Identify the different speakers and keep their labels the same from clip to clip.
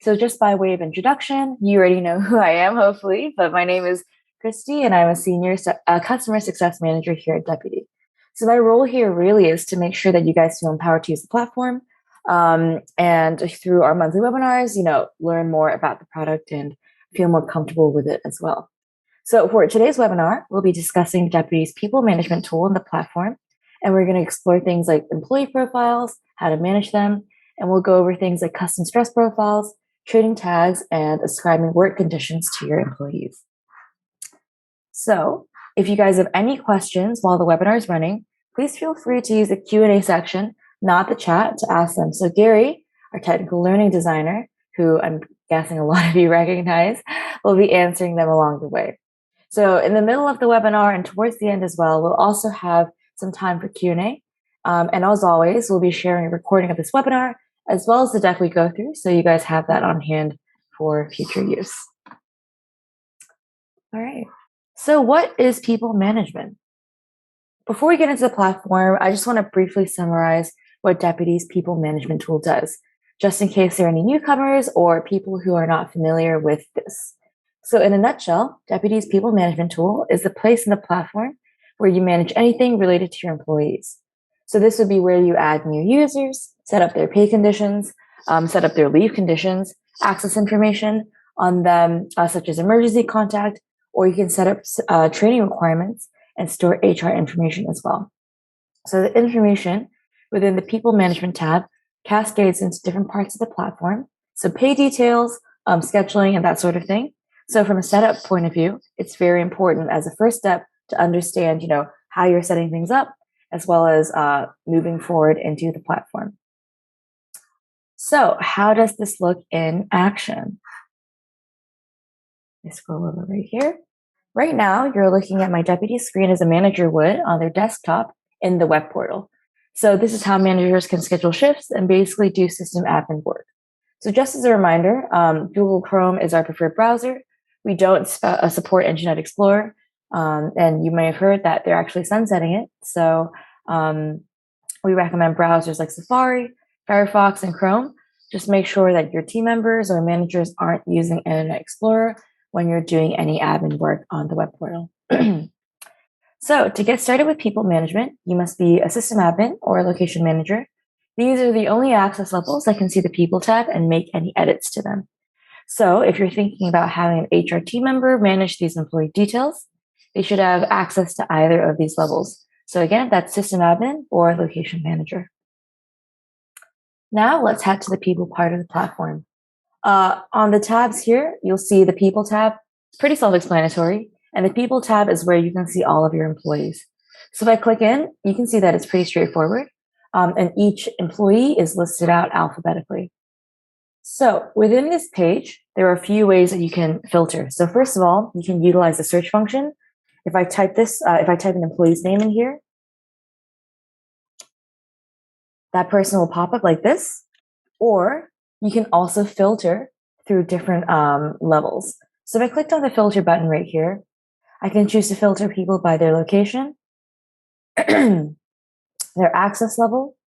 Speaker 1: So just by way of introduction, you already know who I am, hopefully, but my name is Christy and I'm a customer success manager here at Deputy. So my role here really is to make sure that you guys feel empowered to use the platform. And through our monthly webinars, learn more about the product and feel more comfortable with it as well. So for today's webinar, we'll be discussing Deputy's people management tool in the platform, and we're going to explore things like employee profiles, how to manage them, and we'll go over things like custom stress profiles, trading tags, and ascribing work conditions to your employees. So if you guys have any questions while the webinar is running, please feel free to use the Q&A section, not the chat, to ask them. So Gary, our technical learning designer, who I'm guessing a lot of you recognize, will be answering them along the way. So in the middle of the webinar and towards the end as well, we'll also have some time for Q&A. And as always, we'll be sharing a recording of this webinar as well as the deck we go through, so you guys have that on hand for future use. All right. So what is people management? Before we get into the platform, I just want to briefly summarize what Deputy's people management tool does, just in case there are any newcomers or people who are not familiar with this. So in a nutshell, Deputy's people management tool is the place in the platform where you manage anything related to your employees. So this would be where you add new users, set up their pay conditions, set up their leave conditions, access information on them, such as emergency contact, or you can set up training requirements and store HR information as well. So the information within the people management tab cascades into different parts of the platform. So pay details, scheduling, and that sort of thing. So from a setup point of view, it's very important as a first step to understand, how you're setting things up, as well as moving forward into the platform. So how does this look in action? I scroll over right here. Right now, you're looking at my Deputy screen as a manager would on their desktop in the web portal. So this is how managers can schedule shifts and basically do system admin work. So just as a reminder, Google Chrome is our preferred browser. We don't support Internet Explorer, and you may have heard that they're actually sunsetting it. So we recommend browsers like Safari, Firefox, and Chrome. Just make sure that your team members or managers aren't using Internet Explorer when you're doing any admin work on the web portal. So to get started with people management, you must be a system admin or a location manager. These are the only access levels that can see the people tab and make any edits to them. So if you're thinking about having an HR team member manage these employee details, they should have access to either of these levels. So again, that's system admin or location manager. Now let's head to the people part of the platform. On the tabs here, you'll see the people tab. It's pretty self-explanatory. And the people tab is where you can see all of your employees. So if I click in, you can see that it's pretty straightforward. And each employee is listed out alphabetically. So within this page, there are a few ways that you can filter. So first of all, you can utilize the search function. If I type an employee's name in here, that person will pop up like this. Or you can also filter through different levels. So if I clicked on the filter button right here, I can choose to filter people by their location, their access level,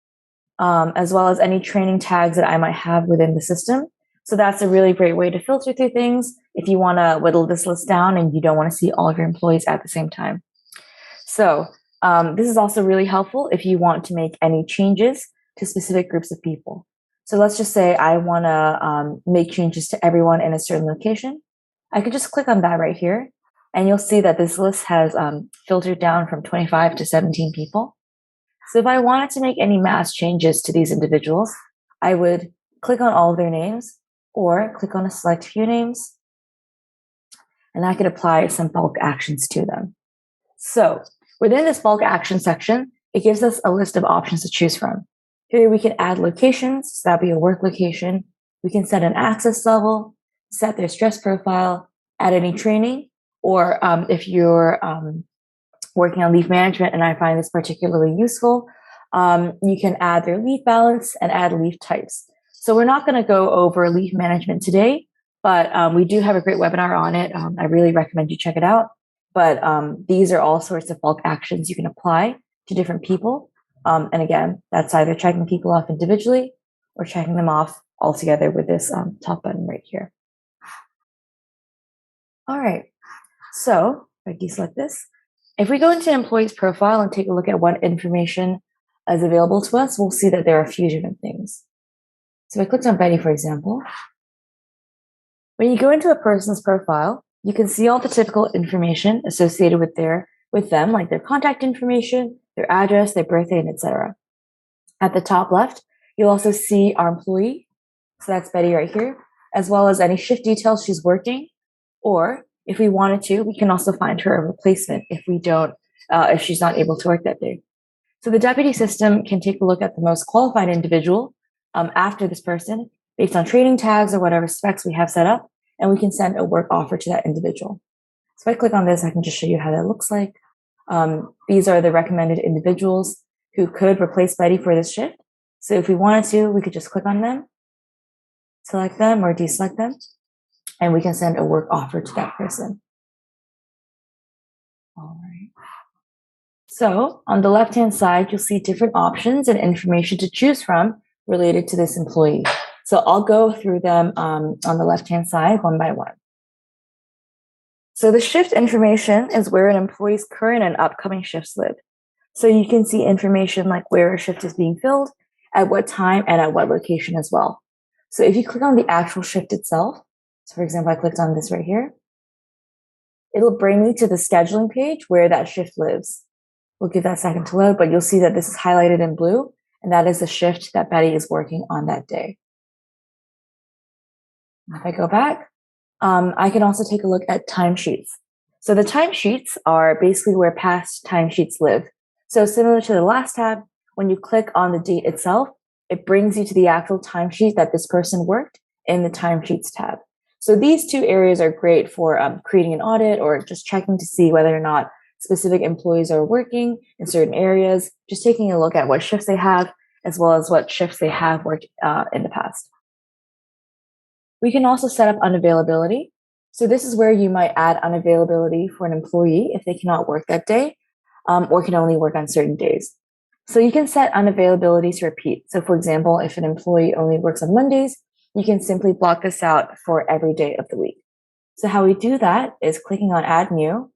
Speaker 1: as well as any training tags that I might have within the system. So that's a really great way to filter through things if you want to whittle this list down and you don't want to see all of your employees at the same time. So this is also really helpful if you want to make any changes to specific groups of people. So let's just say I want to make changes to everyone in a certain location. I could just click on that right here, and you'll see that this list has filtered down from 25 to 17 people. So if I wanted to make any mass changes to these individuals, I would click on all of their names or click on a select few names, and I could apply some bulk actions to them. So within this bulk action section, it gives us a list of options to choose from. Here we can add locations, so that'd be a work location. We can set an access level, set their stress profile, add any training, or if you're working on leave management and I find this particularly useful, you can add their leave balance and add leave types. So we're not going to go over leave management today, but we do have a great webinar on it. I really recommend you check it out. But these are all sorts of bulk actions you can apply to different people. And again, that's either checking people off individually or checking them off all together with this top button right here. All right, so if I deselect this, if we go into an employee's profile and take a look at what information is available to us, we'll see that there are a few different things. So if I clicked on Betty, for example, when you go into a person's profile, you can see all the typical information associated with them, like their contact information, their address, their birthday, and etc. At the top left, you'll also see our employee. So that's Betty right here, as well as any shift details she's working. Or if we wanted to, we can also find her a replacement if she's not able to work that day. So the deputy system can take a look at the most qualified individual after this person based on training tags or whatever specs we have set up, and we can send a work offer to that individual. So if I click on this, I can just show you how that looks like. These are the recommended individuals who could replace Betty for this shift. So if we wanted to, we could just click on them, select them or deselect them, and we can send a work offer to that person. All right. So on the left-hand side, you'll see different options and information to choose from related to this employee. So I'll go through them on the left-hand side one by one. So the shift information is where an employee's current and upcoming shifts live. So you can see information like where a shift is being filled, at what time, and at what location as well. So if you click on the actual shift itself, so for example, I clicked on this right here, it'll bring me to the scheduling page where that shift lives. We'll give that a second to load, but you'll see that this is highlighted in blue, and that is the shift that Betty is working on that day. If I go back, I can also take a look at timesheets. So the timesheets are basically where past timesheets live. So similar to the last tab, when you click on the date itself, it brings you to the actual timesheet that this person worked in the timesheets tab. So these two areas are great for creating an audit or just checking to see whether or not specific employees are working in certain areas, just taking a look at what shifts they have, as well as what shifts they have worked in the past. We can also set up unavailability. So this is where you might add unavailability for an employee if they cannot work that day or can only work on certain days. So you can set unavailability to repeat. So for example, if an employee only works on Mondays, you can simply block this out for every day of the week. So how we do that is clicking on Add New.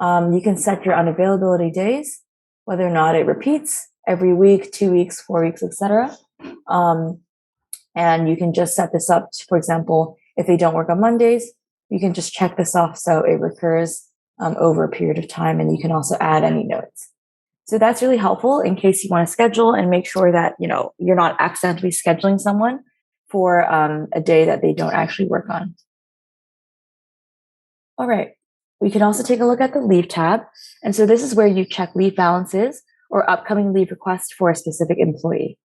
Speaker 1: You can set your unavailability days, whether or not it repeats every week, 2 weeks, 4 weeks, etc. And you can just set this up, for example, if they don't work on Mondays, you can just check this off so it recurs over a period of time, and you can also add any notes. So that's really helpful in case you want to schedule and make sure that you're not accidentally scheduling someone for a day that they don't actually work on. All right, we can also take a look at the leave tab. And so this is where you check leave balances or upcoming leave requests for a specific employee.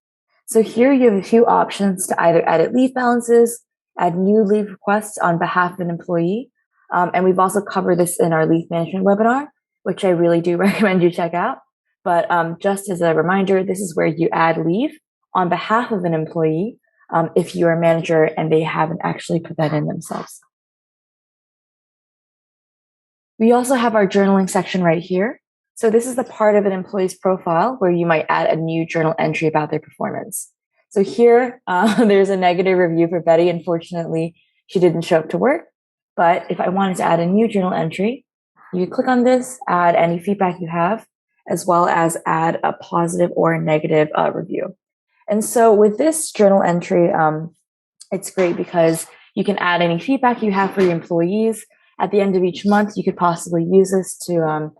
Speaker 1: So here you have a few options to either edit leave balances, add new leave requests on behalf of an employee. And we've also covered this in our leave management webinar, which I really do recommend you check out. But just as a reminder, this is where you add leave on behalf of an employee if you're a manager and they haven't actually put that in themselves. We also have our journaling section right here. So this is the part of an employee's profile where you might add a new journal entry about their performance. So here, there's a negative review for Betty. Unfortunately, she didn't show up to work. But if I wanted to add a new journal entry, you click on this, add any feedback you have, as well as add a positive or a negative review. And so with this journal entry, it's great because you can add any feedback you have for your employees. At the end of each month, you could possibly use this to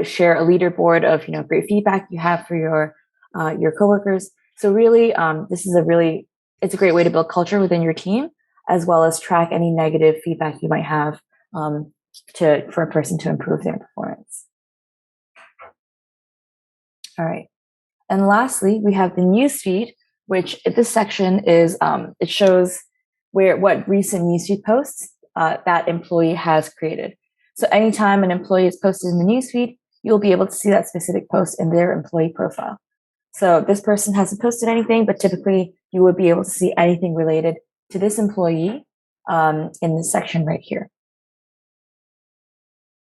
Speaker 1: share a leaderboard of great feedback you have for your coworkers. So really, it's a great way to build culture within your team, as well as track any negative feedback you might have for a person to improve their performance. All right. And lastly, we have the newsfeed, which this section is, it shows what recent newsfeed posts that employee has created. So anytime an employee is posted in the newsfeed, you'll be able to see that specific post in their employee profile. So this person hasn't posted anything, but typically you would be able to see anything related to this employee in this section right here.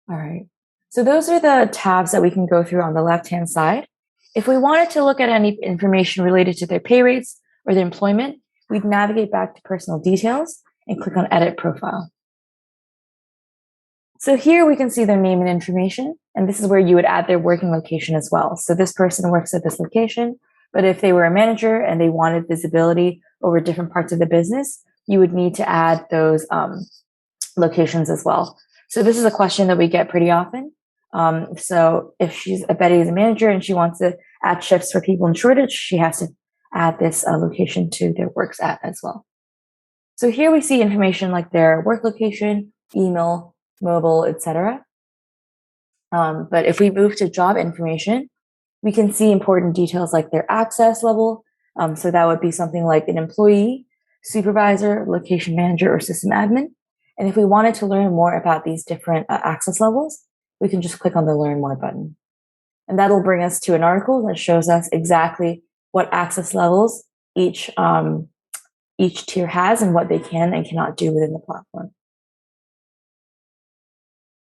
Speaker 1: All right. So those are the tabs that we can go through on the left-hand side. If we wanted to look at any information related to their pay rates or their employment, we'd navigate back to personal details and click on edit profile. So here we can see their name and information, and this is where you would add their working location as well. So this person works at this location, but if they were a manager and they wanted visibility over different parts of the business, you would need to add those locations as well. So this is a question that we get pretty often. So if Betty is a manager and she wants to add shifts for people in shortage, she has to add this location to their works at as well. So here we see information like their work location, email, mobile, etc. But if we move to job information, we can see important details like their access level. So that would be something like an employee, supervisor, location manager, or system admin. And if we wanted to learn more about these different access levels, we can just click on the Learn More button. And that'll bring us to an article that shows us exactly what access levels each tier has and what they can and cannot do within the platform.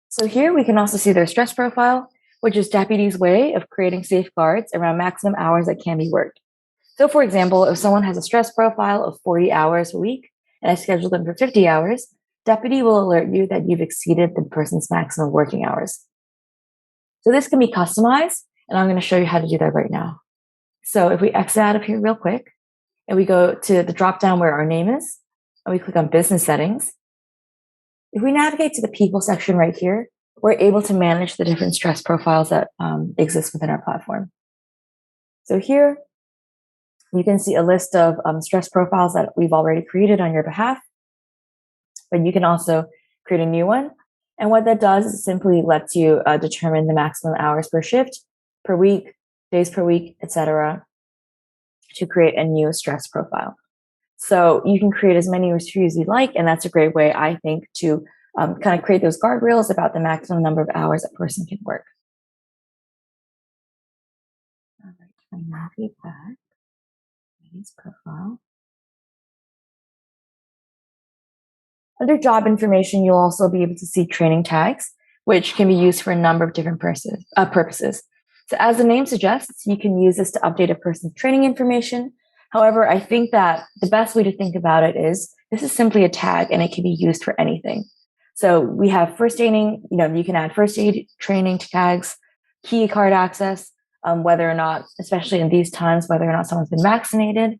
Speaker 1: So here we can also see their stress profile, which is Deputy's way of creating safeguards around maximum hours that can be worked. So for example, if someone has a stress profile of 40 hours a week and I schedule them for 50 hours, Deputy will alert you that you've exceeded the person's maximum working hours. So this can be customized, and I'm going to show you how to do that right now. So if we exit out of here real quick, and we go to the drop-down where our name is, and we click on Business Settings, if we navigate to the People section right here, we're able to manage the different stress profiles that exist within our platform. So here, you can see a list of stress profiles that we've already created on your behalf, but you can also create a new one. And what that does is simply lets you determine the maximum hours per shift, per week, days per week, etc., to create a new stress profile. So you can create as many or as few as you like, and that's a great way, I think, to kind of create those guardrails about the maximum number of hours a person can work. All right, I navigate back. Profile. Under job information, you'll also be able to see training tags, which can be used for a number of different purposes. So as the name suggests, you can use this to update a person's training information. However, I think that the best way to think about it is this is simply a tag and it can be used for anything. So we have first aiding, you can add first aid training tags, key card access, whether or not, especially in these times, whether or not someone's been vaccinated.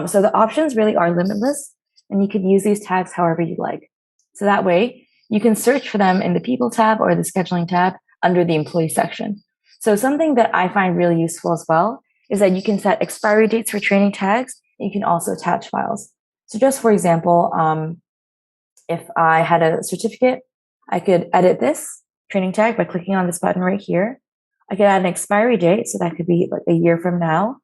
Speaker 1: So the options really are limitless, and you can use these tags however you like. So that way, you can search for them in the People tab or the Scheduling tab under the Employee section. So something that I find really useful as well is that you can set expiry dates for training tags, and you can also attach files. So just for example, if I had a certificate, I could edit this training tag by clicking on this button right here. I could add an expiry date, so that could be like a year from now.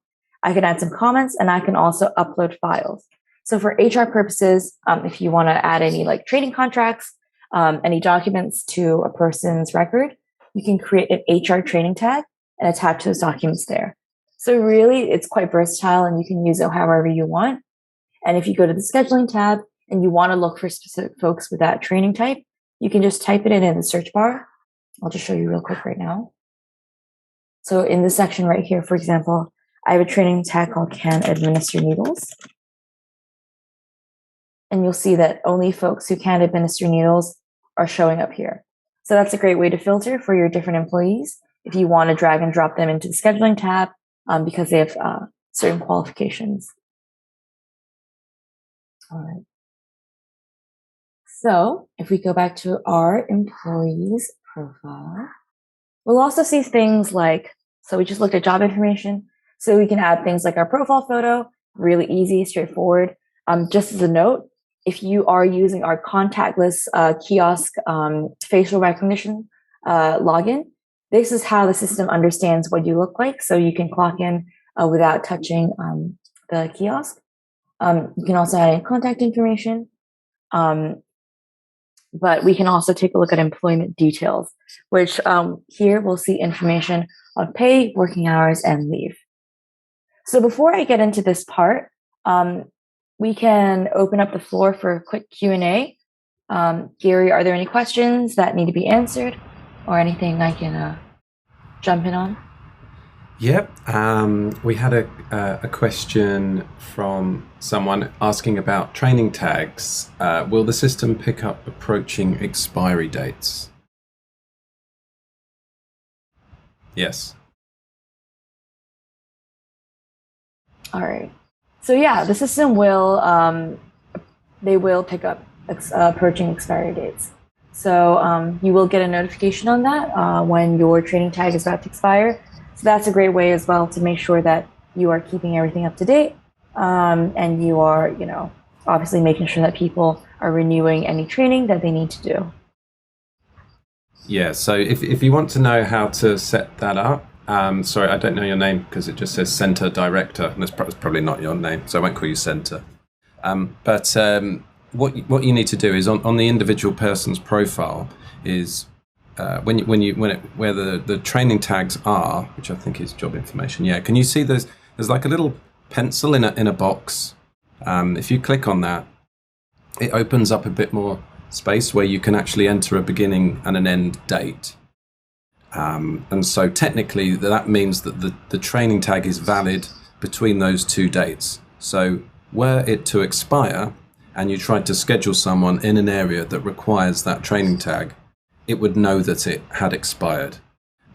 Speaker 1: I can add some comments, and I can also upload files. So for HR purposes, if you want to add any like training contracts, any documents to a person's record, you can create an HR training tag and attach those documents there. So really, it's quite versatile, and you can use it however you want. And if you go to the Scheduling tab and you want to look for specific folks with that training type, you can just type it in the search bar. I'll just show you real quick right now. So in this section right here, for example, I have a training tag called Can Administer Needles. And you'll see that only folks who can administer needles are showing up here. So that's a great way to filter for your different employees if you want to drag and drop them into the Scheduling tab because they have certain qualifications. All right. So if we go back to our employees profile, we'll also see things like, so we just looked at job information. So we can add things like our profile photo, really easy, straightforward. Just as a note, if you are using our contactless kiosk facial recognition login, this is how the system understands what you look like. So you can clock in without touching the kiosk. You can also add in contact information. But we can also take a look at employment details, which here we'll see information on pay, working hours, and leave. So before I get into this part, we can open up the floor for a quick Q&A. Gary, are there any questions that need to be answered or anything I can jump in on?
Speaker 2: Yep. We had a question from someone asking about training tags. Will the system pick up approaching expiry dates? Yes.
Speaker 1: All right. So yeah, the system will they will pick up approaching expiry dates. So you will get a notification on that when your training tag is about to expire. So that's a great way as well to make sure that you are keeping everything up to date, and you are, obviously making sure that people are renewing any training that they need to do.
Speaker 2: Yeah. So if you want to know how to set that up, sorry, I don't know your name because it just says Center Director, and that's probably not your name, so I won't call you Center. But what you need to do is on the individual person's profile is where the training tags are, which I think is job information. Yeah, can you see there's like a little pencil in a box. If you click on that, it opens up a bit more space where you can actually enter a beginning and an end date. And so technically that means that the training tag is valid between those two dates. So were it to expire and you tried to schedule someone in an area that requires that training tag, it would know that it had expired.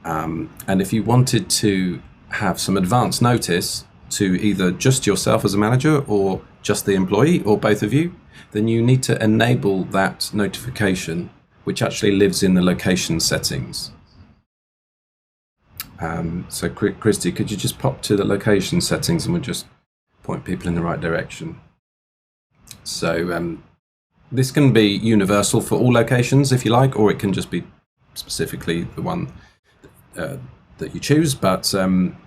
Speaker 2: And if you wanted to have some advance notice to either just yourself as a manager or just the employee or both of you, then you need to enable that notification, which actually lives in the location settings. So Christy, could you just pop to the location settings and we'll just point people in the right direction. So this can be universal for all locations if you like, or it can just be specifically the one that you choose, but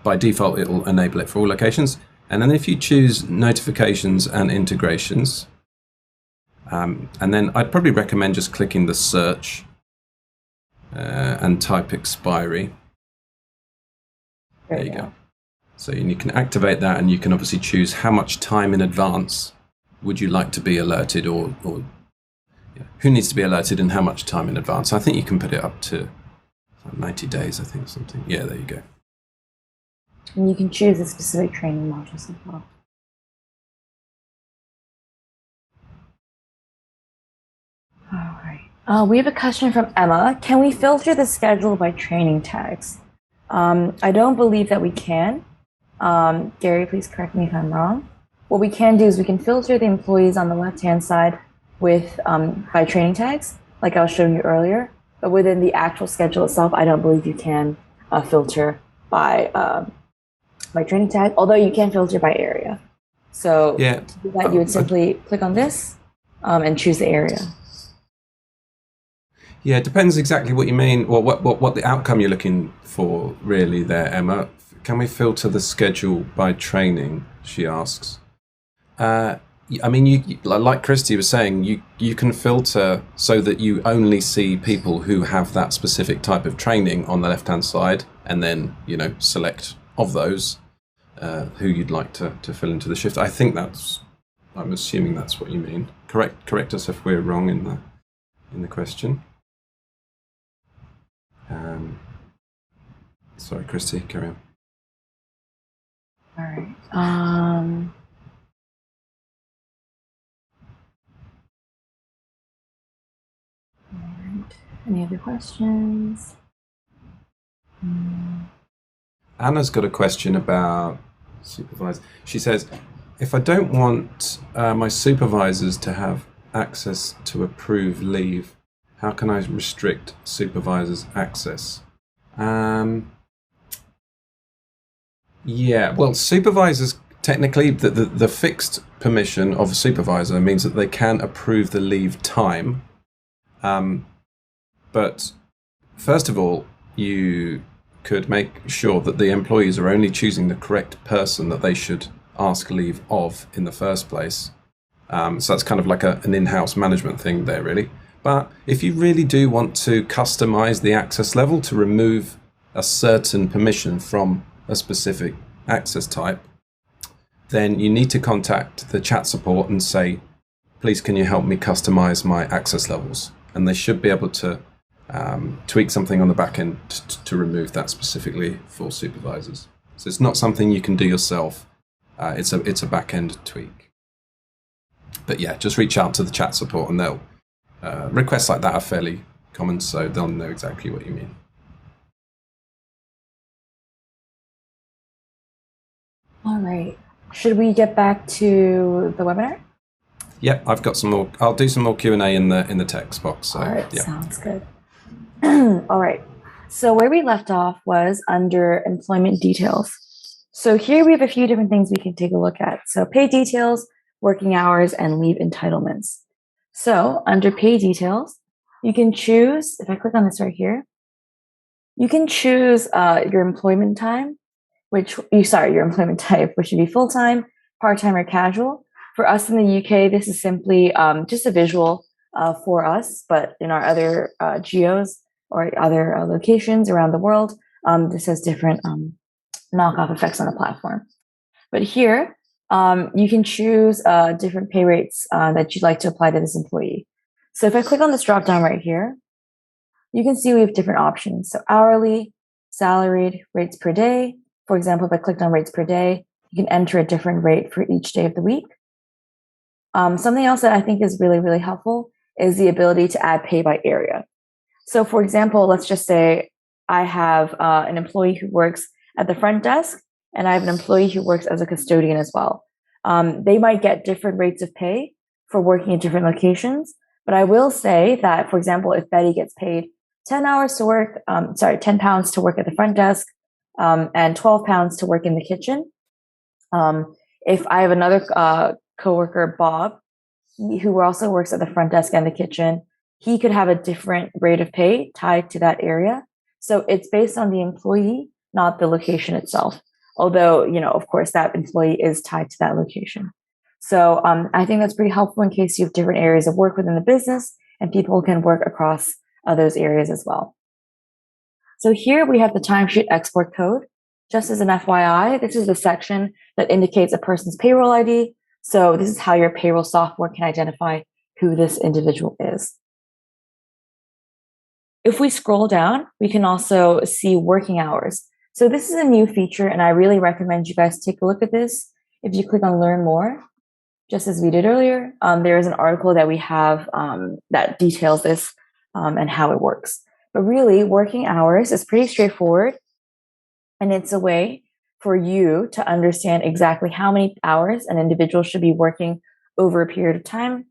Speaker 2: by default it will enable it for all locations. And then if you choose notifications and integrations, and then I'd probably recommend just clicking the search and type expiry. There you go. So you can activate that, and you can obviously choose how much time in advance would you like to be alerted, or who needs to be alerted and how much time in advance. I think you can put it up to 90 days, I think, something. Yeah, there you go.
Speaker 1: And you can choose the specific training modules as well. All right. We have a question from Emma. Can we filter the schedule by training tags? I don't believe that we can. Gary, please correct me if I'm wrong. What we can do is we can filter the employees on the left-hand side with by training tags, like I was showing you earlier. But within the actual schedule itself, I don't believe you can filter by training tag, although you can filter by area. So
Speaker 2: yeah,
Speaker 1: to do that, you would simply click on this and choose the area.
Speaker 2: Yeah, it depends exactly what you mean, or what the outcome you're looking for really there, Emma. Can we filter the schedule by training, she asks. I mean, you like Christy was saying, you can filter so that you only see people who have that specific type of training on the left-hand side, and then, select of those who you'd like to fill into the shift. I think I'm assuming that's what you mean. Correct us if we're wrong in the question. Sorry, Christy, carry on.
Speaker 1: All right. Any other questions?
Speaker 2: Anna's got a question about supervisors. She says, if I don't want my supervisors to have access to approve leave, how can I restrict supervisors' access? Yeah, well, supervisors, technically, the fixed permission of a supervisor means that they can approve the leave time. But first of all, you could make sure that the employees are only choosing the correct person that they should ask leave of in the first place. So that's kind of like an in-house management thing there, really. But if you really do want to customize the access level to remove a certain permission from a specific access type, then you need to contact the chat support and say, please, can you help me customize my access levels? And they should be able to tweak something on the back end to remove that specifically for supervisors. So it's not something you can do yourself. It's a back-end tweak. But yeah, just reach out to the chat support, and they'll requests like that are fairly common, so they'll know exactly what you mean.
Speaker 1: All right. Should we get back to the webinar?
Speaker 2: Yep, I've got some more. I'll do some more Q&A in the text box. So,
Speaker 1: all right,
Speaker 2: yeah.
Speaker 1: Sounds good. All right. So where we left off was under employment details. So here we have a few different things we can take a look at. So pay details, working hours, and leave entitlements. So under pay details, you can choose, if I click on this right here, you can choose your employment time, your employment type, which should be full-time, part-time, or casual. For us in the UK, this is simply just a visual for us, but in our other geos or other locations around the world, this has different knockoff effects on the platform. But here, you can choose different pay rates that you'd like to apply to this employee. So if I click on this drop down right here, you can see we have different options. So hourly, salaried, rates per day. For example, if I clicked on rates per day, you can enter a different rate for each day of the week. Something else that I think is really, really helpful is the ability to add pay by area. So for example, let's just say I have an employee who works at the front desk, and I have an employee who works as a custodian as well. They might get different rates of pay for working at different locations, but I will say that, for example, if Betty gets paid 10 hours to work, 10 pounds to work at the front desk, and 12 pounds to work in the kitchen. If I have another coworker, Bob, who also works at the front desk and the kitchen, he could have a different rate of pay tied to that area. So it's based on the employee, not the location itself. Although, of course, that employee is tied to that location. So I think that's pretty helpful in case you have different areas of work within the business and people can work across those areas as well. So here we have the timesheet export code. Just as an FYI, this is the section that indicates a person's payroll ID. So this is how your payroll software can identify who this individual is. If we scroll down, we can also see working hours. So this is a new feature, and I really recommend you guys take a look at this. If you click on Learn More, just as we did earlier, there is an article that we have that details this and how it works. But really, working hours is pretty straightforward, and it's a way for you to understand exactly how many hours an individual should be working over a period of time.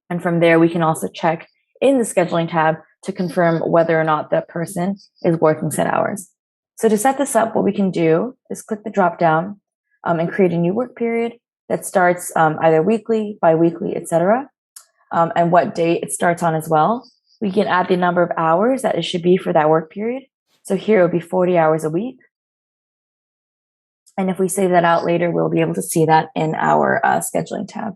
Speaker 1: And from there, we can also check in the scheduling tab to confirm whether or not that person is working set hours. So to set this up, what we can do is click the drop down and create a new work period that starts either weekly, bi-weekly, etc., and what date it starts on as well. We can add the number of hours that it should be for that work period. So here it would be 40 hours a week. And if we save that out later, we'll be able to see that in our scheduling tab.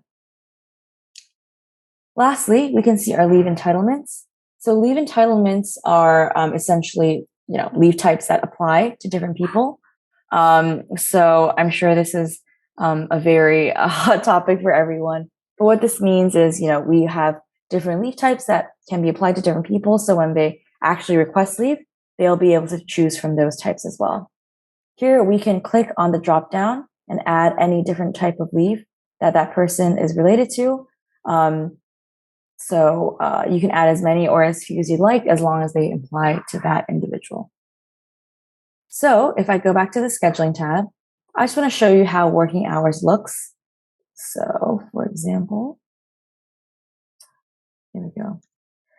Speaker 1: Lastly, we can see our leave entitlements. So leave entitlements are essentially, leave types that apply to different people. So I'm sure this is a very hot topic for everyone. But what this means is, we have different leave types that can be applied to different people. So when they actually request leave, they'll be able to choose from those types as well. Here we can click on the drop down and add any different type of leave that person is related to. So you can add as many or as few as you'd like, as long as they apply to that individual. So if I go back to the scheduling tab, I just want to show you how working hours looks. So for example, here we go.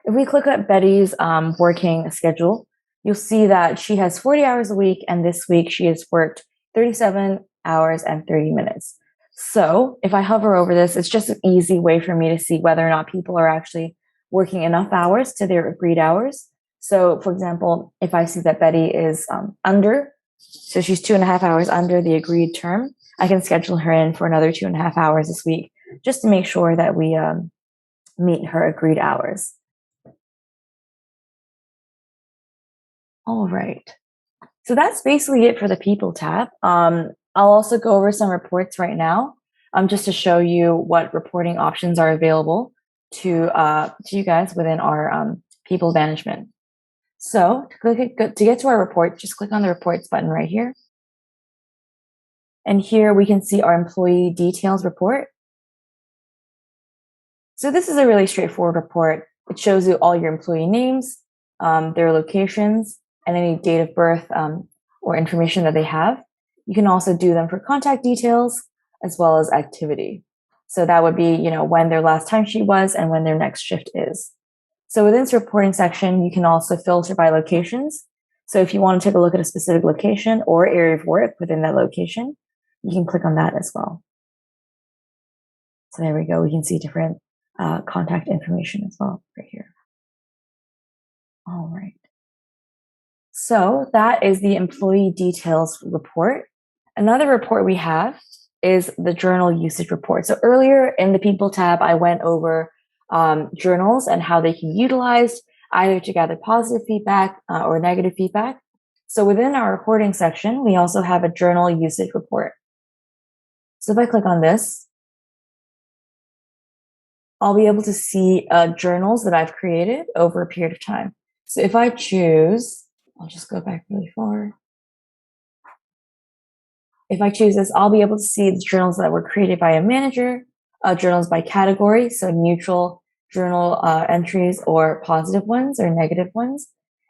Speaker 1: If we click at Betty's working schedule, you'll see that she has 40 hours a week, and this week she has worked 37 hours and 30 minutes. So if I hover over this, it's just an easy way for me to see whether or not people are actually working enough hours to their agreed hours. So for example, if I see that Betty is under, so she's 2.5 hours under the agreed term, I can schedule her in for another 2.5 hours this week, just to make sure that we meet her agreed hours. All right. So that's basically it for the people tab. I'll also go over some reports right now, just to show you what reporting options are available to you guys within our people management. So to get to our report, just click on the reports button right here. And here we can see our employee details report. So this is a really straightforward report. It shows you all your employee names, their locations, and any date of birth or information that they have. You can also do them for contact details as well as activity. So that would be, when their last timesheet was and when their next shift is. So within this reporting section, you can also filter by locations. So if you want to take a look at a specific location or area of work within that location, you can click on that as well. So there we go. We can see different contact information as well right here. All right. So that is the employee details report. Another report we have is the journal usage report. So earlier in the People tab, I went over journals and how they can be utilized either to gather positive feedback or negative feedback. So within our reporting section, we also have a journal usage report. So if I click on this, I'll be able to see journals that I've created over a period of time. So if I choose, I'll just go back really far. If I choose this, I'll be able to see the journals that were created by a manager, journals by category, so neutral journal entries or positive ones or negative ones.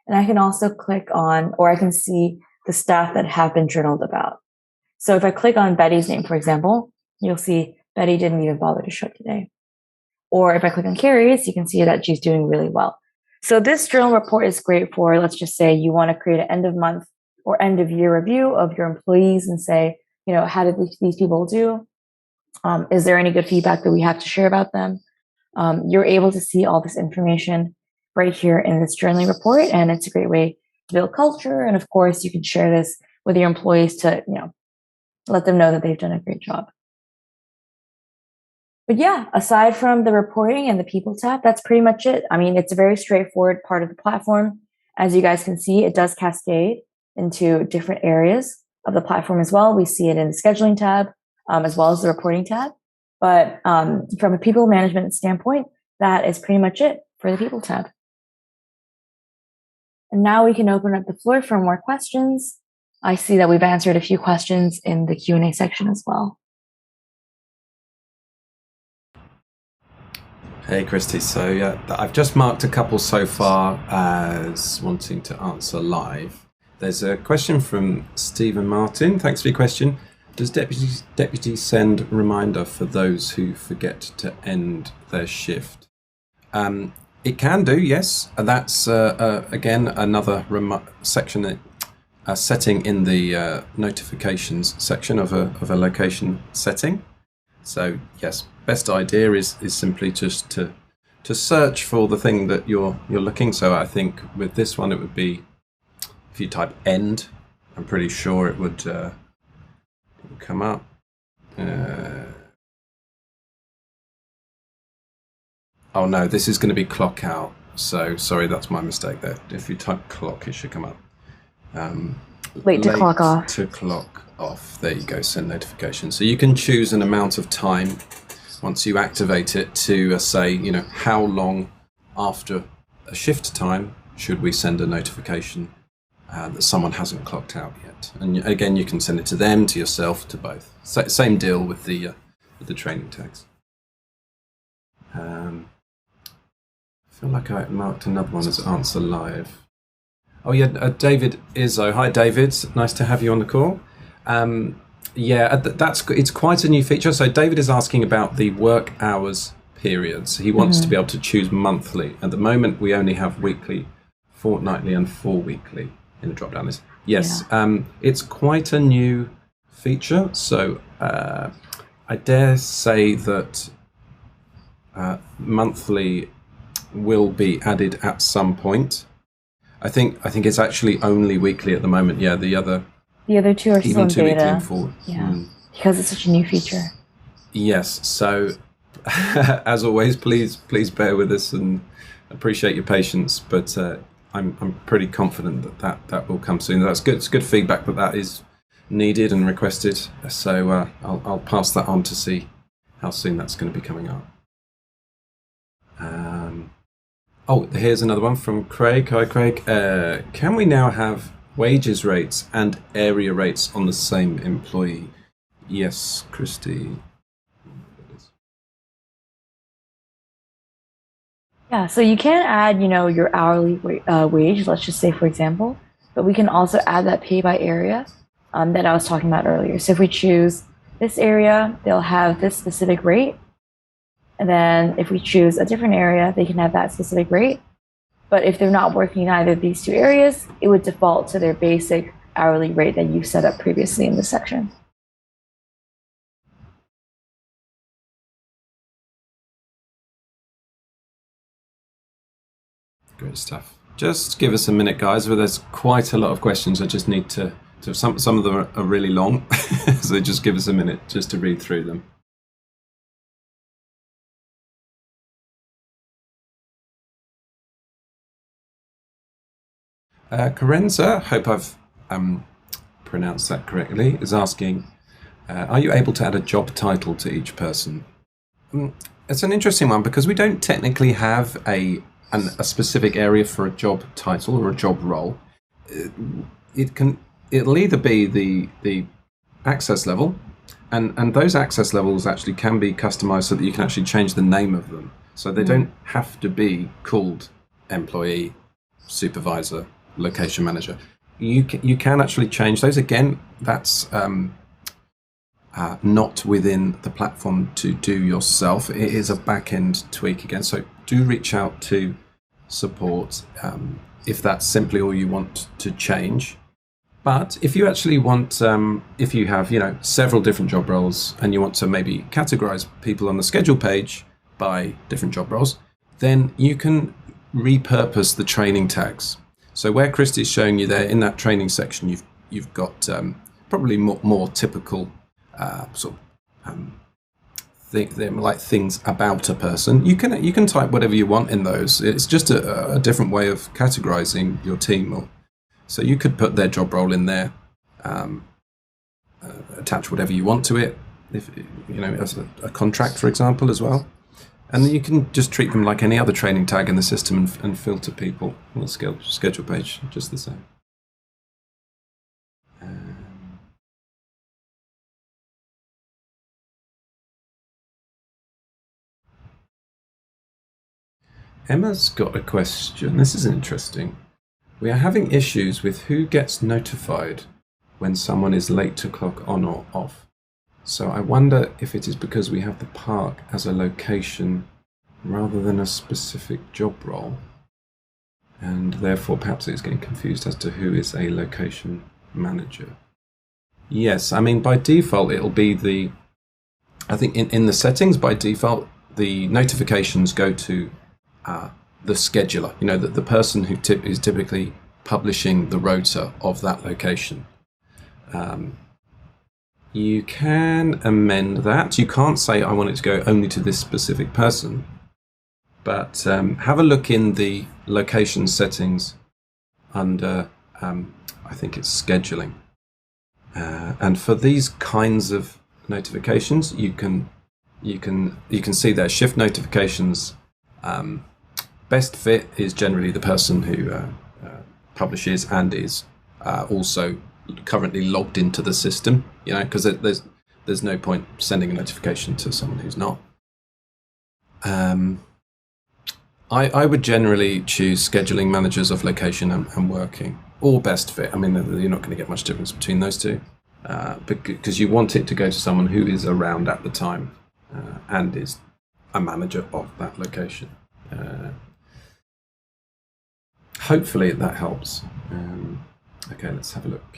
Speaker 1: And I can also click on, or I can see the staff that have been journaled about. So if I click on Betty's name, for example, you'll see Betty didn't even bother to show up today. Or if I click on Carrie's, you can see that she's doing really well. So this journal report is great for, let's just say you want to create an end of month or end of year review of your employees and say, how did these people do? Is there any good feedback that we have to share about them? You're able to see all this information right here in this journaling report, and it's a great way to build culture. And of course, you can share this with your employees to, let them know that they've done a great job. But yeah, aside from the reporting and the People tab, that's pretty much it. I mean, it's a very straightforward part of the platform. As you guys can see, it does cascade into different areas of the platform as well. We see it in the scheduling tab, as well as the reporting tab. But from a people management standpoint, that is pretty much it for the People tab. And now we can open up the floor for more questions. I see that we've answered a few questions in the Q&A section as well.
Speaker 2: Hey, Christy. So yeah, I've just marked a couple so far as wanting to answer live. There's a question from Stephen Martin. Thanks for your question. Does Deputy send reminder for those who forget to end their shift? It can do, yes. That's again another section, setting in the notifications section of a location setting. So yes, best idea is simply just to search for the thing that you're looking. So I think with this one it would be, if you type end, I'm pretty sure it would come up. Oh no, this is going to be clock out. So sorry, that's my mistake there. If you type clock, it should come up.
Speaker 1: Late to clock off.
Speaker 2: To clock off. There you go, send notification. So you can choose an amount of time once you activate it to say, how long after a shift time should we send a notification that someone hasn't clocked out yet. And again, you can send it to them, to yourself, to both. Same deal with the training tags. I feel like I marked another one as answer live. Oh yeah, David Izzo. Hi, David. Nice to have you on the call. It's quite a new feature. So David is asking about the work hours periods. He wants to be able to choose monthly. At the moment, we only have weekly, fortnightly, and 4-weekly in the drop-down list. Yes, yeah. It's quite a new feature. So I dare say that monthly will be added at some point. I think it's actually only weekly at the moment. Yeah, the other
Speaker 1: two are still in beta.
Speaker 2: Yeah,
Speaker 1: because it's such a new feature.
Speaker 2: Yes. So as always, please bear with us and appreciate your patience. But I'm pretty confident that will come soon. That's good. It's good feedback that is needed and requested. So I'll pass that on to see how soon that's going to be coming up. Here's another one from Craig. Hi, Craig. Can we now have wages rates and area rates on the same employee? Yes, Christy.
Speaker 1: Yeah, so you can add, your hourly wage, let's just say, for example, but we can also add that pay by area that I was talking about earlier. So if we choose this area, they'll have this specific rate. And then if we choose a different area, they can have that specific rate. But if they're not working in either of these two areas, it would default to their basic hourly rate that you set up previously in this section.
Speaker 2: Great stuff. Just give us a minute, guys. Well, there's quite a lot of questions. I just need to some of them are really long, so just give us a minute just to read through them. Carenza, hope I've pronounced that correctly, is asking, are you able to add a job title to each person? It's an interesting one because we don't technically have a specific area for a job title or a job role. It'll either be the access level, and those access levels actually can be customized so that you can actually change the name of them. So they don't have to be called employee, supervisor, location manager. You can actually change those. Again, that's not within the platform to do yourself. It is a back-end tweak again. So do reach out to support if that's simply all you want to change. But if you actually want, if you have, several different job roles and you want to maybe categorize people on the schedule page by different job roles, then you can repurpose the training tags. So where Christy's showing you there in that training section, you've got probably more typical things about a person. You can type whatever you want in those. It's just a different way of categorizing your team. So you could put their job role in there, attach whatever you want to it, if as a contract, for example, as well. And then you can just treat them like any other training tag in the system and filter people on the schedule page just the same. Emma's got a question. This is interesting. We are having issues with who gets notified when someone is late to clock on or off. So I wonder if it is because we have the park as a location rather than a specific job role. And therefore perhaps it's getting confused as to who is a location manager. Yes, I mean by default it'll be I think in the settings by default the notifications go to the scheduler, the person who is typically publishing the rota of that location. You can amend that. You can't say I want it to go only to this specific person, but have a look in the location settings under I think it's scheduling, and for these kinds of notifications you can see there shift notifications. Best fit is generally the person who publishes and is also currently logged into the system, because there's no point sending a notification to someone who's not. I would generally choose scheduling managers of location and working, or best fit. I mean, you're not going to get much difference between those two, because you want it to go to someone who is around at the time and is a manager of that location. Hopefully that helps. Okay, let's have a look.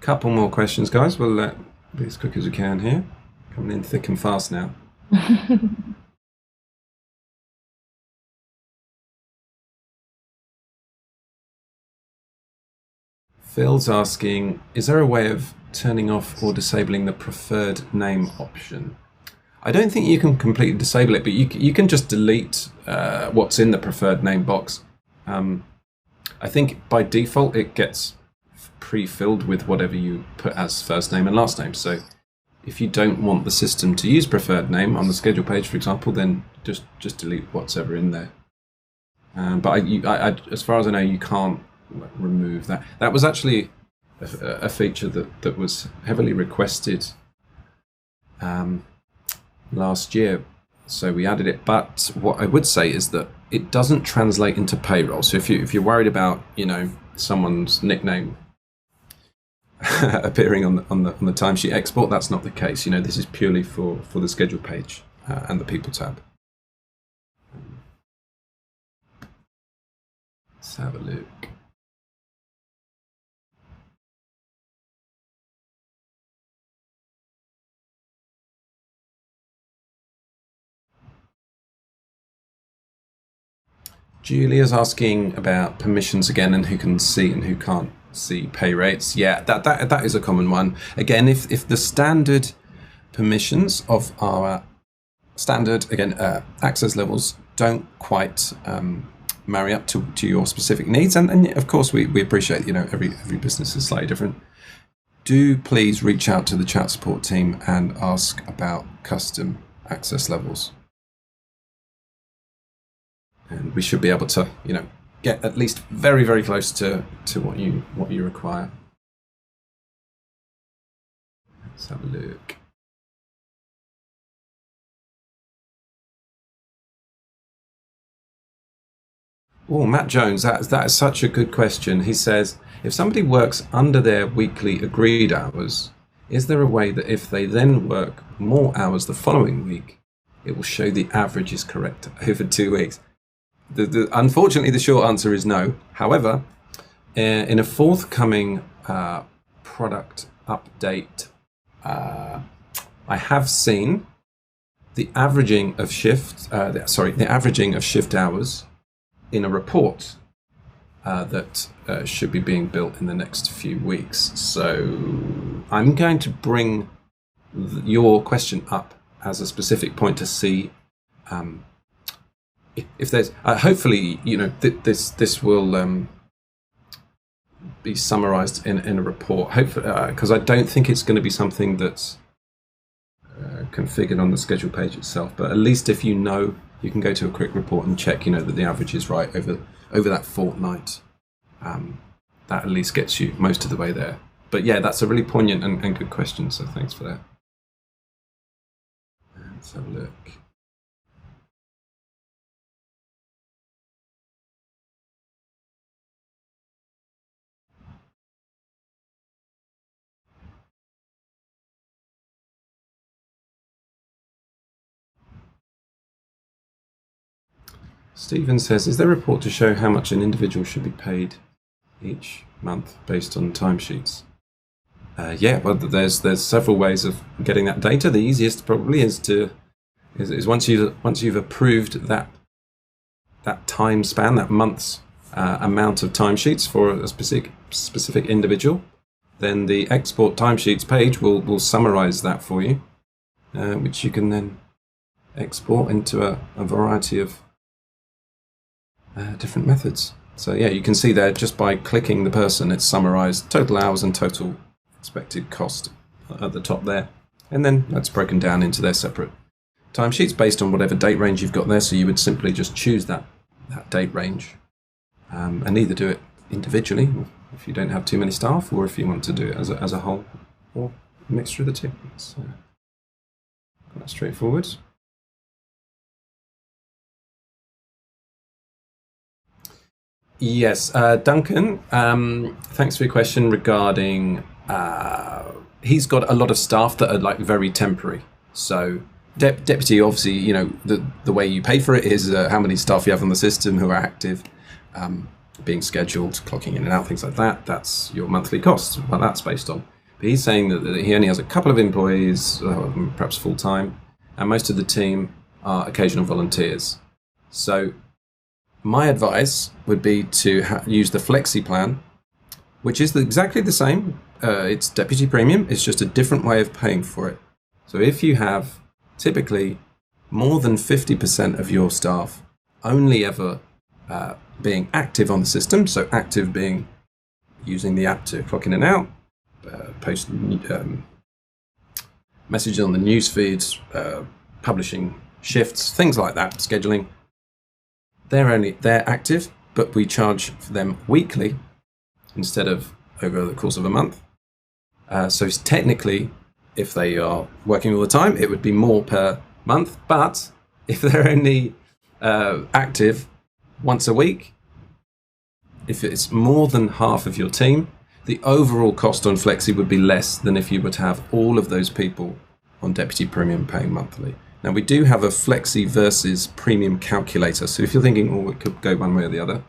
Speaker 2: Couple more questions, guys. We'll be as quick as we can here. Coming in thick and fast now. Phil's asking, is there a way of turning off or disabling the preferred name option? I don't think you can completely disable it, but you can just delete what's in the preferred name box. I think by default it gets pre-filled with whatever you put as first name and last name. So if you don't want the system to use preferred name on the schedule page, for example, then just delete what's ever in there. But I, as far as I know, you can't remove that. That was actually a feature that was heavily requested last year. So we added it, but what I would say is that it doesn't translate into payroll. So if you're worried about, you know, someone's nickname appearing on the timesheet export, that's not the case. You know, this is purely for the schedule page and the people tab. Let's have a look. Julia's asking about permissions again, and who can see and who can't see pay rates. Yeah, that is a common one. Again, if the standard permissions of our standard access levels don't quite marry up to your specific needs, and of course we appreciate, you know, every business is slightly different. Do please reach out to the chat support team and ask about custom access levels. And we should be able to, you know, get at least very, very close to what you require. Let's have a look. Oh, Matt Jones, that is such a good question. He says, if somebody works under their weekly agreed hours, is there a way that if they then work more hours the following week, it will show the average is correct over 2 weeks? Unfortunately, the short answer is no. However, in a forthcoming product update, I have seen the averaging of shift hours in a report that should be being built in the next few weeks. So I'm going to bring your question up as a specific point to see if there's hopefully, you know, this will be summarized in a report, hopefully, because I don't think it's going to be something that's configured on the schedule page itself, but at least if you know, you can go to a quick report and check, you know, that the average is right over that fortnight. That at least gets you most of the way there. But yeah, that's a really poignant and good question, so thanks for that. Let's have a look. Stephen says, is there a report to show how much an individual should be paid each month based on timesheets? Yeah, well, there's several ways of getting that data. The easiest probably is once you've approved that time span, that month's amount of timesheets for a specific individual, then the export timesheets page will summarize that for you, which you can then export into a variety of different methods. So yeah, you can see there, just by clicking the person, it's summarized total hours and total expected cost at the top there. And then that's broken down into their separate timesheets based on whatever date range you've got there. So you would simply just choose that date range and either do it individually if you don't have too many staff, or if you want to do it as a whole, or a mixture of the two. It's quite straightforward. Yes, Duncan, thanks for your question regarding, he's got a lot of staff that are like very temporary. So deputy, obviously, you know, the way you pay for it is how many staff you have on the system who are active, being scheduled, clocking in and out, things like that. That's your monthly cost, what that's based on. But he's saying that he only has a couple of employees, perhaps full-time, and most of the team are occasional volunteers. So my advice would be to use the Flexi plan, which is exactly the same. It's Deputy Premium. It's just a different way of paying for it. So if you have typically more than 50% of your staff only ever being active on the system, so active being using the app to clock in and out, post messages on the news feeds, publishing shifts, things like that, scheduling, they're active, but we charge for them weekly instead of over the course of a month. So technically, if they are working all the time, it would be more per month. But if they're only active once a week, if it's more than half of your team, the overall cost on Flexi would be less than if you were to have all of those people on Deputy Premium paying monthly. Now, we do have a Flexi versus Premium calculator. So if you're thinking, oh, it could go one way or the other,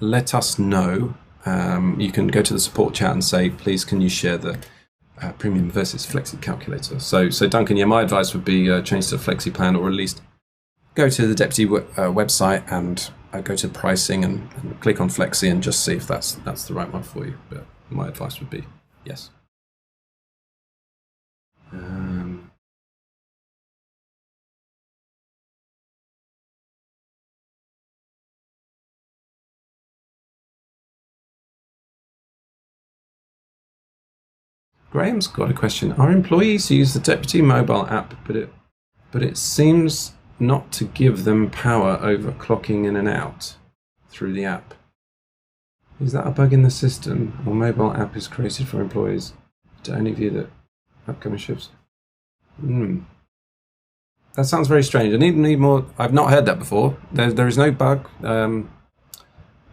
Speaker 2: let us know. You can go to the support chat and say, please, can you share the Premium versus Flexi calculator? So Duncan, yeah, my advice would be change to Flexi plan, or at least go to the Deputy website and go to pricing and click on Flexi and just see if that's the right one for you. But my advice would be yes. Graham's got a question. Are employees who use the Deputy mobile app, but it seems not to give them power over clocking in and out through the app? Is that a bug in the system, or mobile app is created for employees to only view the upcoming shifts? That sounds very strange. I need more. I've not heard that before. There is no bug.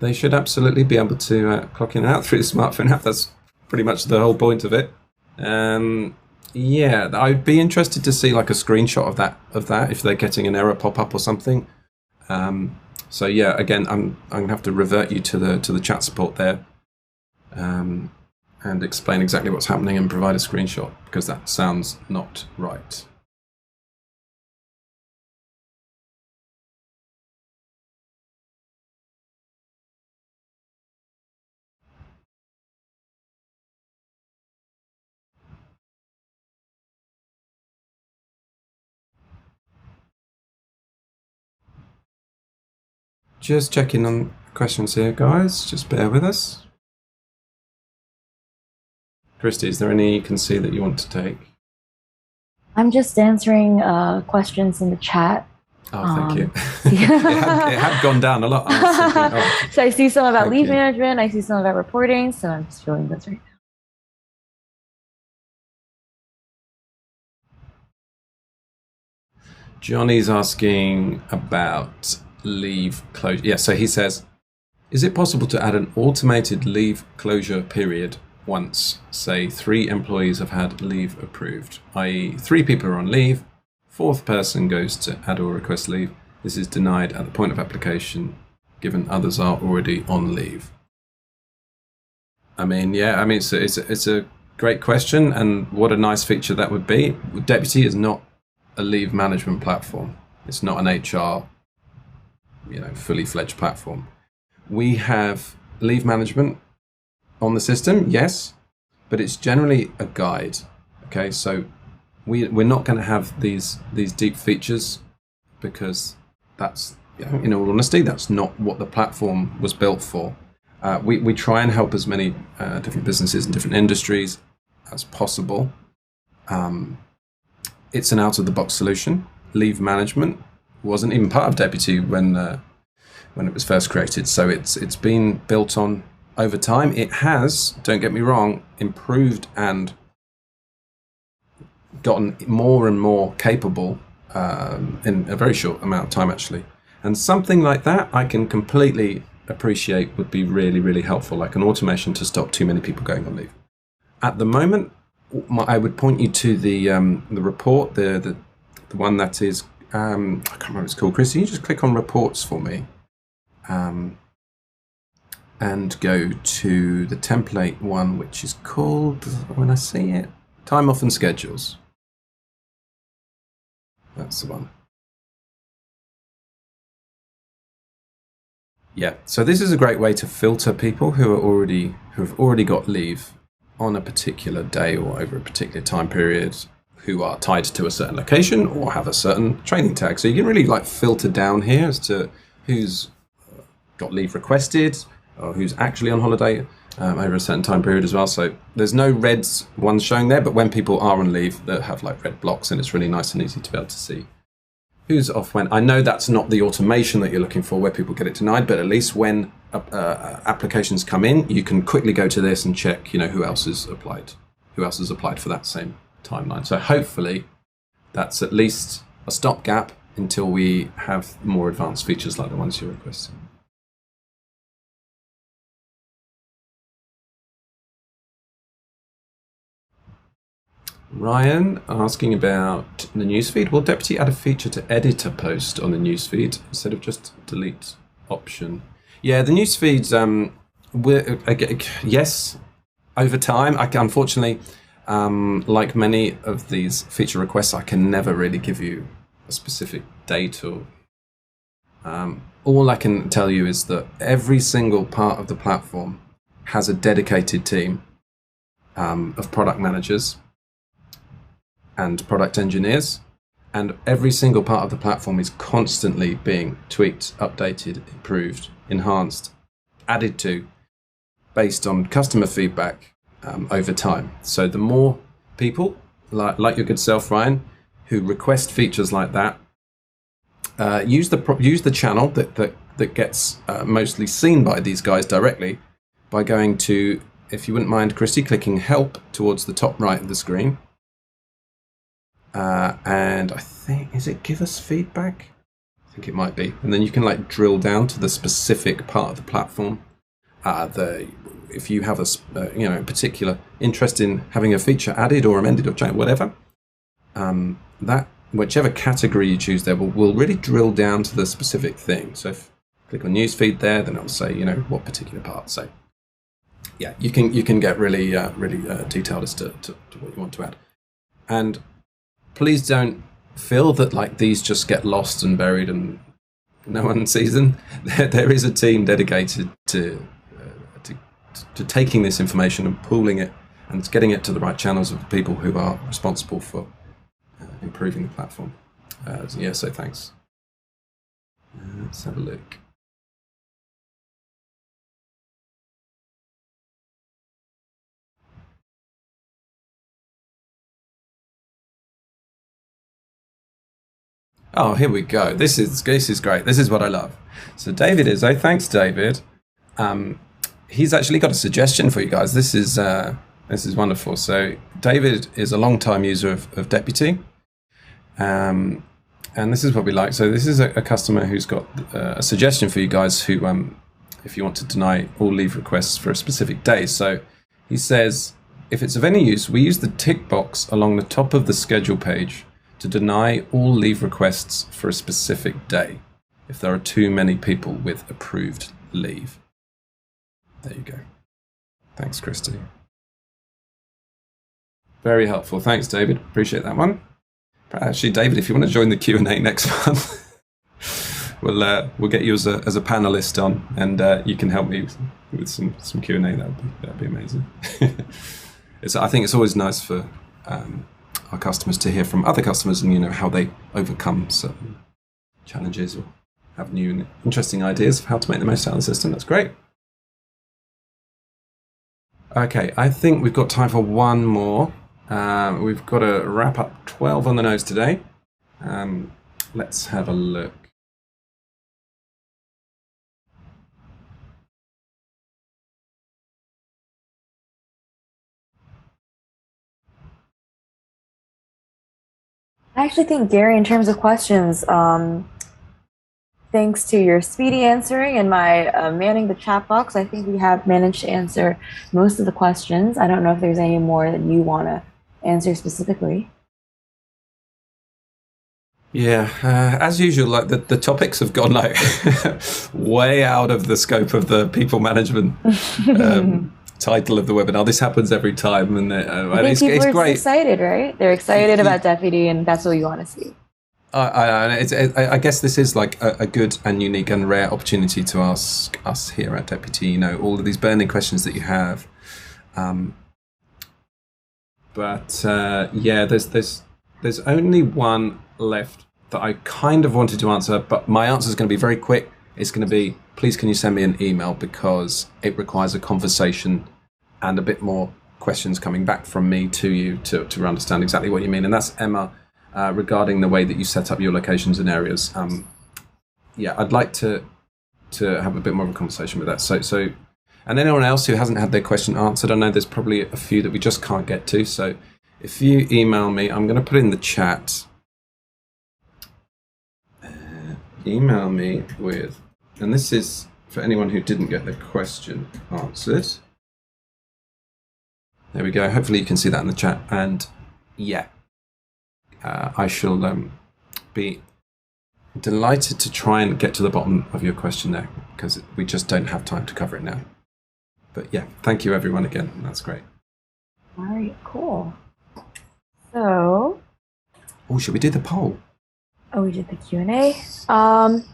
Speaker 2: They should absolutely be able to clock in and out through the smartphone app. That's pretty much the whole point of it. Yeah, I'd be interested to see like a screenshot of that if they're getting an error pop up or something. So yeah, again, I'm gonna have to revert you to the chat support there, and explain exactly what's happening and provide a screenshot, because that sounds not right. Just checking on questions here, guys. Just bear with us. Christy, is there any you can see that you want to take?
Speaker 1: I'm just answering questions in the chat.
Speaker 2: Oh, thank you. it had gone down a lot. I was thinking, oh,
Speaker 1: So I see some about
Speaker 2: thank
Speaker 1: leave
Speaker 2: you.
Speaker 1: management. I see some about reporting. So I'm just filling this right now.
Speaker 2: Johnny's asking about leave closure. Yeah, so he says, is it possible to add an automated leave closure period once, say, 3 employees have had leave approved, i.e. 3 people are on leave, 4th person goes to add or request leave. This is denied at the point of application, given others are already on leave. I mean, yeah, I mean, it's a great question, and what a nice feature that would be. Deputy is not a leave management platform. It's not an HR, fully fledged platform. We have leave management on the system, yes, but it's generally a guide. Okay, so we're not going to have these deep features, because that's, in all honesty, that's not what the platform was built for. We try and help as many different businesses and different industries as possible. It's an out-of-the-box solution. Leave management wasn't even part of Deputy when it was first created, so it's been built on over time. It has, don't get me wrong, improved and gotten more and more capable in a very short amount of time, actually. And something like that I can completely appreciate would be really, really helpful, like an automation to stop too many people going on leave. At the moment, I would point you to the report, the one that is, I can't remember what it's called. Chris, can you just click on reports for me? And go to the template one, which is called, when I see it, time off and schedules. That's the one. Yeah, so this is a great way to filter people who have already got leave on a particular day or over a particular time period, who are tied to a certain location or have a certain training tag. So you can really filter down here as to who's got leave requested or who's actually on holiday over a certain time period as well. So there's no red ones showing there, but when people are on leave, they have red blocks, and it's really nice and easy to be able to see. Who's off when? I know that's not the automation that you're looking for where people get it denied, but at least when applications come in, you can quickly go to this and check, who else has applied for that same timeline. So hopefully that's at least a stopgap until we have more advanced features like the ones you're requesting. Ryan asking about the newsfeed. Will Deputy add a feature to edit a post on the newsfeed instead of just delete option? Yeah, the newsfeeds, yes, over time. Unfortunately, like many of these feature requests, I can never really give you a specific date or all I can tell you is that every single part of the platform has a dedicated team of product managers and product engineers, and every single part of the platform is constantly being tweaked, updated, improved, enhanced, added to, based on customer feedback over time. So the more people, like your good self, Ryan, who request features like that, use the channel that gets mostly seen by these guys directly by going to, if you wouldn't mind, Christy, clicking help towards the top right of the screen. And I think, is it give us feedback? I think it might be. And then you can drill down to the specific part of the platform. If you have a particular interest in having a feature added or amended or changed, whatever, that whichever category you choose there will really drill down to the specific thing. So if you click on newsfeed there, then it'll say what particular part. So yeah, you can get really detailed as to what you want to add. And please don't feel that these just get lost and buried and no one sees them. There is a team dedicated to taking this information and pooling it and getting it to the right channels of people who are responsible for improving the platform. So thanks. Let's have a look. Oh, here we go. This is great. This is what I love. So David Izzo, thanks, David. He's actually got a suggestion for you guys. This is wonderful. So David is a long-time user of Deputy, and this is what we like. So this is a customer who's got a suggestion for you guys who, if you want to deny all leave requests for a specific day. So he says, if it's of any use, we use the tick box along the top of the schedule page to deny all leave requests for a specific day if there are too many people with approved leave. There you go. Thanks, Christy. Very helpful. Thanks, David. Appreciate that one. Actually, David, if you want to join the Q&A next month, we'll get you as a panelist on, and you can help me with some Q&A. That'd be amazing. I think it's always nice for our customers to hear from other customers and how they overcome certain challenges or have new and interesting ideas of how to make the most out of the system. That's great. Okay, I think we've got time for one more. We've got to wrap up 12 on the nose today. Let's have a look.
Speaker 1: I actually think, Gary, in terms of questions, thanks to your speedy answering and my manning the chat box, I think we have managed to answer most of the questions. I don't know if there's any more that you want to answer specifically.
Speaker 2: Yeah, as usual, the topics have gone way out of the scope of the people management title of the webinar. This happens every time, and
Speaker 1: I think people are excited, right? They're excited about Deputy, and that's what you want to see.
Speaker 2: I guess this is a good and unique and rare opportunity to ask us here at Deputy, all of these burning questions that you have. There's only one left that I kind of wanted to answer, but my answer is going to be very quick. It's going to be, please can you send me an email, because it requires a conversation and a bit more questions coming back from me to you to understand exactly what you mean. And that's Emma regarding the way that you set up your locations and areas. Yeah, I'd like to have a bit more of a conversation with that. So, and anyone else who hasn't had their question answered, I know there's probably a few that we just can't get to. So, if you email me, I'm going to put in the chat. Email me with, and this is for anyone who didn't get the question answered. There we go. Hopefully you can see that in the chat. And yeah, I shall be delighted to try and get to the bottom of your question there, because we just don't have time to cover it now. But yeah, thank you everyone again. That's great.
Speaker 1: All right, cool. So,
Speaker 2: oh, should we do the poll?
Speaker 1: Oh, we did the Q&A.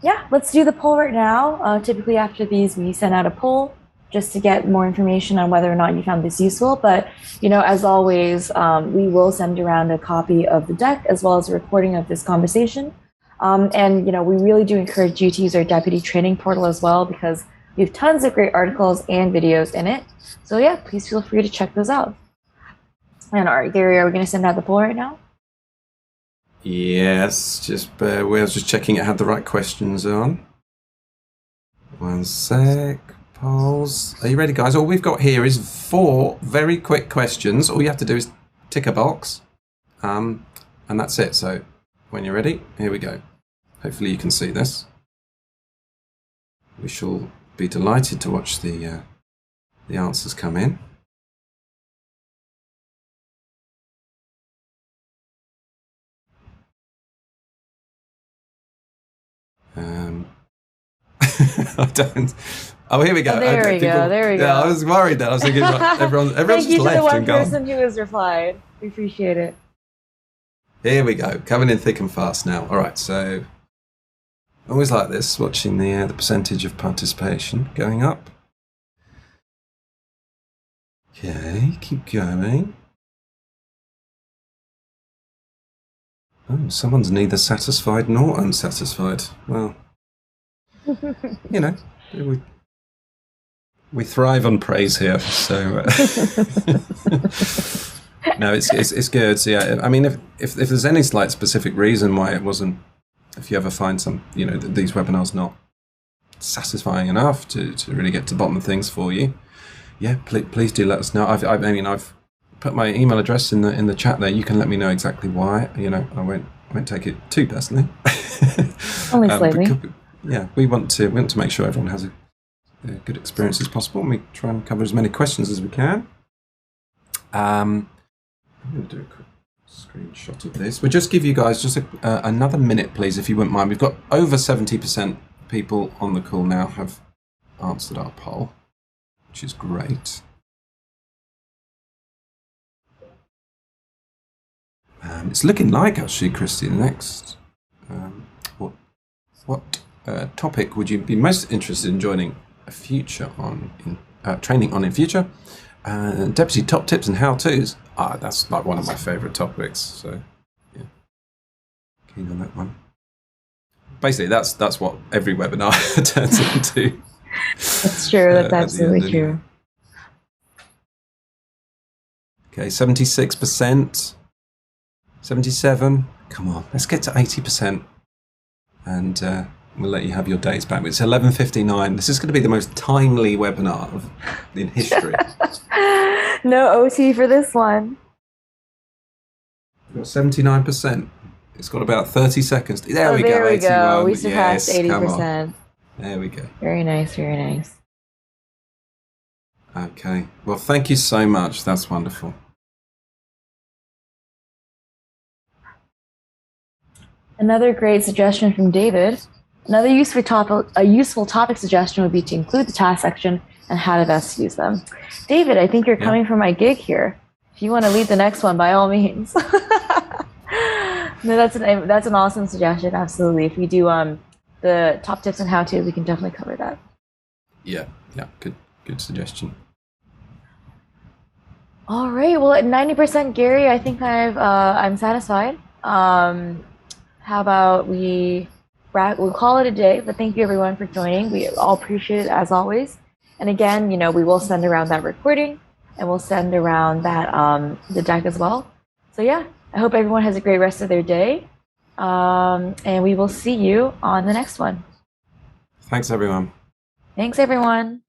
Speaker 1: Yeah, let's do the poll right now. Typically after these, we send out a poll just to get more information on whether or not you found this useful. But, you know, as always, we will send around a copy of the deck as well as a recording of this conversation. And, you know, we really do encourage you to use our deputy training portal as well, because we have tons of great articles and videos in it. So yeah, please feel free to check those out. And all right, Gary, are we going to send out the poll right now?
Speaker 2: Yes, just bear with. I was just checking it had the right questions on. One sec. Polls. Are you ready, guys? All we've got here is 4 very quick questions. All you have to do is tick a box. And that's it. So when you're ready, here we go. Hopefully you can see this. We shall be delighted to watch the answers come in. I don't. Oh, here we go.
Speaker 1: Oh, there we go. There we go.
Speaker 2: Yeah, I was worried that I was thinking everyone's
Speaker 1: Thank
Speaker 2: just
Speaker 1: you to
Speaker 2: left
Speaker 1: the one
Speaker 2: and gone.
Speaker 1: person who has replied. We appreciate it.
Speaker 2: Here we go. Coming in thick and fast now. All right. So always like this, watching the percentage of participation going up. Okay, keep going. Oh, someone's neither satisfied nor unsatisfied. Well, you know, we thrive on praise here. So no, it's good. So, yeah, I mean, if there's any slight specific reason why it wasn't, if you ever find some, you know, these webinars not satisfying enough to really get to the bottom of things for you, yeah, please do let us know. I've put my email address in the chat there. You can let me know exactly why. You know, I won't take it too personally.
Speaker 1: Only slightly.
Speaker 2: Yeah, we want to make sure everyone has a good experience as possible, and we try and cover as many questions as we can. I'm going to do a quick screenshot of this. We'll just give you guys just another minute, please, if you wouldn't mind. We've got over 70% people on the call now have answered our poll, which is great. It's looking like, actually, Christy, the next. What topic would you be most interested in joining a future on training on in future? Deputy top tips and how-tos. That's like one of my favourite topics. So, yeah, keen on that one. Basically, that's what every webinar turns into.
Speaker 1: That's true. That's absolutely true.
Speaker 2: Okay, 76%. 77. Come on, let's get to 80%, and we'll let you have your days back. It's 11:59. This is going to be the most timely webinar in history.
Speaker 1: No OT for this one.
Speaker 2: We've got 79%. It's got about 30 seconds. There we go.
Speaker 1: There we
Speaker 2: 81.
Speaker 1: go. We surpassed
Speaker 2: yes,
Speaker 1: 80%.
Speaker 2: There we go.
Speaker 1: Very nice. Very nice.
Speaker 2: Okay. Well, thank you so much. That's wonderful.
Speaker 1: Another great suggestion from David. Another useful topic suggestion would be to include the task section and how to best use them. David, I think you're coming from my gig here. If you want to lead the next one, by all means. No, that's an awesome suggestion. Absolutely. If we do the top tips and how to, we can definitely cover that.
Speaker 2: Yeah, good suggestion.
Speaker 1: All right. Well, at 90%, Gary, I think I'm satisfied. How about we'll call it a day, but thank you everyone for joining. We all appreciate it as always. And again, you know, we will send around that recording and we'll send around that the deck as well. So yeah, I hope everyone has a great rest of their day. And we will see you on the next one.
Speaker 2: Thanks, everyone.
Speaker 1: Thanks, everyone.